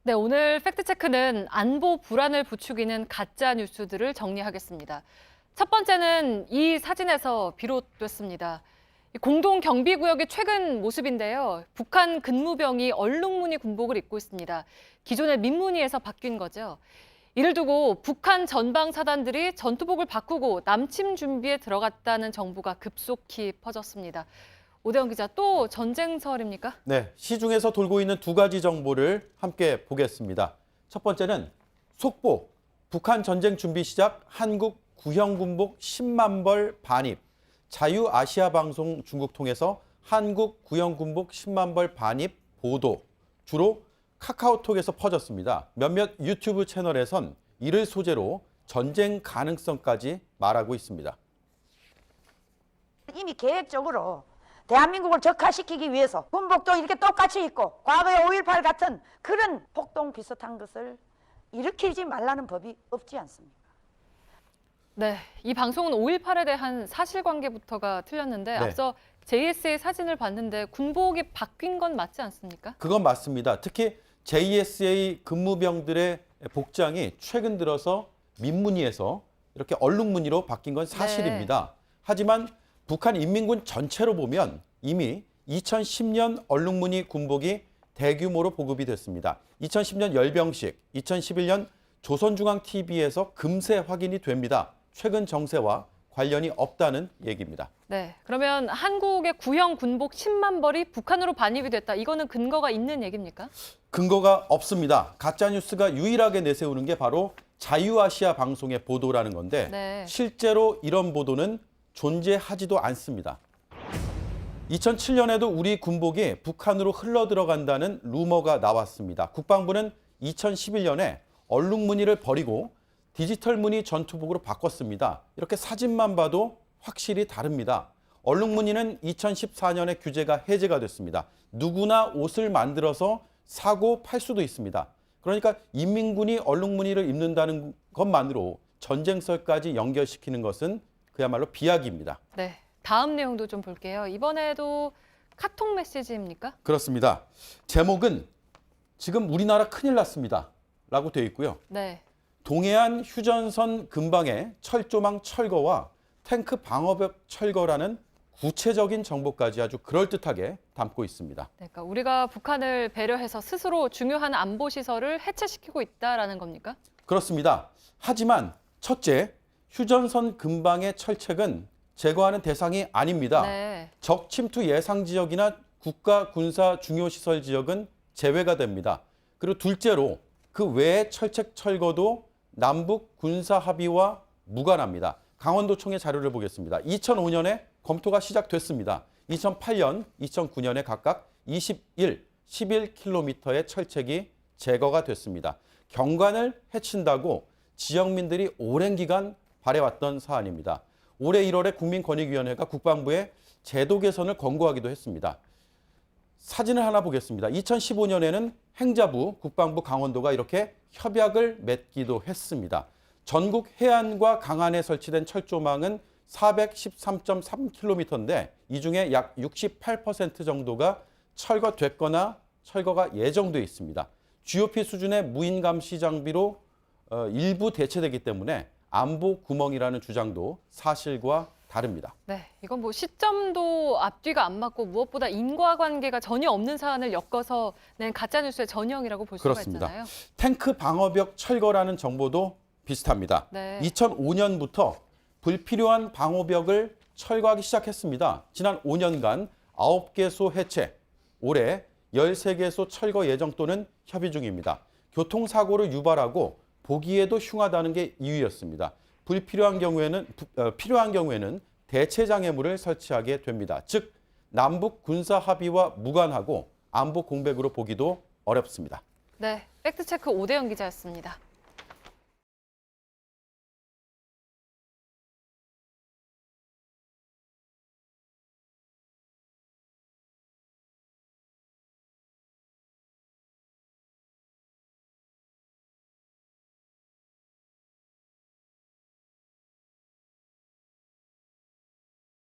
네, 오늘 팩트체크는 안보 불안을 부추기는 가짜 뉴스들을 정리하겠습니다. 첫 번째는 이 사진에서 비롯됐습니다. 공동 경비구역의 최근 모습인데요. 북한 근무병이 얼룩무늬 군복을 입고 있습니다. 기존의 민무늬에서 바뀐 거죠. 이를 두고 북한 전방 사단들이 전투복을 바꾸고 남침 준비에 들어갔다는 정보가 급속히 퍼졌습니다. 오대영 기자, 또 전쟁설입니까? 네, 시중에서 돌고 있는 두 가지 정보를 함께 보겠습니다. 첫 번째는 속보, 북한 전쟁 준비 시작, 한국 구형 군복 10만 벌 반입. 자유아시아 방송 중국 통해서 한국 구형 군복 10만 벌 반입 보도. 주로 카카오톡에서 퍼졌습니다. 몇몇 유튜브 채널에선 이를 소재로 전쟁 가능성까지 말하고 있습니다. 이미 계획적으로 대한민국을 적화시키기 위해서 군복도 이렇게 똑같이 입고 과거의 5.18 같은 그런 폭동 비슷한 것을 일으키지 말라는 법이 없지 않습니까? 네, 이 방송은 5.18에 대한 사실관계부터가 틀렸는데 앞서 JSA 사진을 봤는데 군복이 바뀐 건 맞지 않습니까? 그건 맞습니다. 특히 JSA 근무병들의 복장이 최근 들어서 민무늬에서 이렇게 얼룩무늬로 바뀐 건 사실입니다. 하지만 북한 인민군 전체로 보면 이미 2010년 얼룩무늬 군복이 대규모로 보급이 됐습니다. 2010년 열병식, 2011년 조선중앙TV에서 금세 확인이 됩니다. 최근 정세와 관련이 없다는 얘기입니다. 네, 그러면 한국의 구형 군복 10만 벌이 북한으로 반입이 됐다. 이거는 근거가 있는 얘기입니까? 근거가 없습니다. 가짜뉴스가 유일하게 내세우는 게 바로 자유아시아 방송의 보도라는 건데 실제로 이런 보도는 존재하지도 않습니다. 2007년에도 우리 군복이 북한으로 흘러들어간다는 루머가 나왔습니다. 국방부는 2011년에 얼룩무늬를 버리고 디지털 무늬 전투복으로 바꿨습니다. 이렇게 사진만 봐도 확실히 다릅니다. 얼룩무늬는 2014년에 규제가 해제가 됐습니다. 누구나 옷을 만들어서 사고 팔 수도 있습니다. 그러니까 인민군이 얼룩무늬를 입는다는 것만으로 전쟁설까지 연결시키는 것은 그야말로 비약입니다. 네, 다음 내용도 좀 볼게요. 이번에도 카톡 메시지입니까? 그렇습니다. 제목은 지금 우리나라 큰일 났습니다. 라고 되어 있고요. 네. 동해안 휴전선 근방의 철조망 철거와 탱크 방어벽 철거라는 구체적인 정보까지 아주 그럴듯하게 담고 있습니다. 그러니까 우리가 북한을 배려해서 스스로 중요한 안보 시설을 해체시키고 있다라는 겁니까? 그렇습니다. 하지만 첫째, 휴전선 근방의 철책은 제거하는 대상이 아닙니다. 적 침투 예상 지역이나 국가 군사 중요 시설 지역은 제외가 됩니다. 그리고 둘째로 그 외의 철책 철거도 남북 군사 합의와 무관합니다. 강원도청의 자료를 보겠습니다. 2005년에 검토가 시작됐습니다. 2008년, 2009년에 각각 21, 11km의 철책이 제거가 됐습니다. 경관을 해친다고 지역민들이 오랜 기간 바래왔던 사안입니다. 올해 1월에 국민권익위원회가 국방부에 제도 개선을 권고하기도 했습니다. 사진을 하나 보겠습니다. 2015년에는 행자부, 국방부 강원도가 이렇게 협약을 맺기도 했습니다. 전국 해안과 강안에 설치된 철조망은 413.3km인데 이 중에 약 68% 정도가 철거됐거나 철거가 예정돼 있습니다. GOP 수준의 무인 감시 장비로 일부 대체되기 때문에 안보 구멍이라는 주장도 사실과 다릅니다. 네, 이건 뭐 시점도 앞뒤가 안 맞고 무엇보다 인과관계가 전혀 없는 사안을 엮어서 낸 가짜뉴스의 전형이라고 볼 수가 있잖아요. 탱크 방어벽 철거라는 정보도 비슷합니다. 2005년부터 불필요한 방어벽을 철거하기 시작했습니다. 지난 5년간 9개소 해체, 올해 13개소 철거 예정 또는 협의 중입니다. 교통사고를 유발하고 보기에도 흉하다는 게 이유였습니다. 필요한 경우에는 대체 장애물을 설치하게 됩니다. 즉 남북 군사 합의와 무관하고 안보 공백으로 보기도 어렵습니다. 네, 팩트체크 오대영 기자였습니다.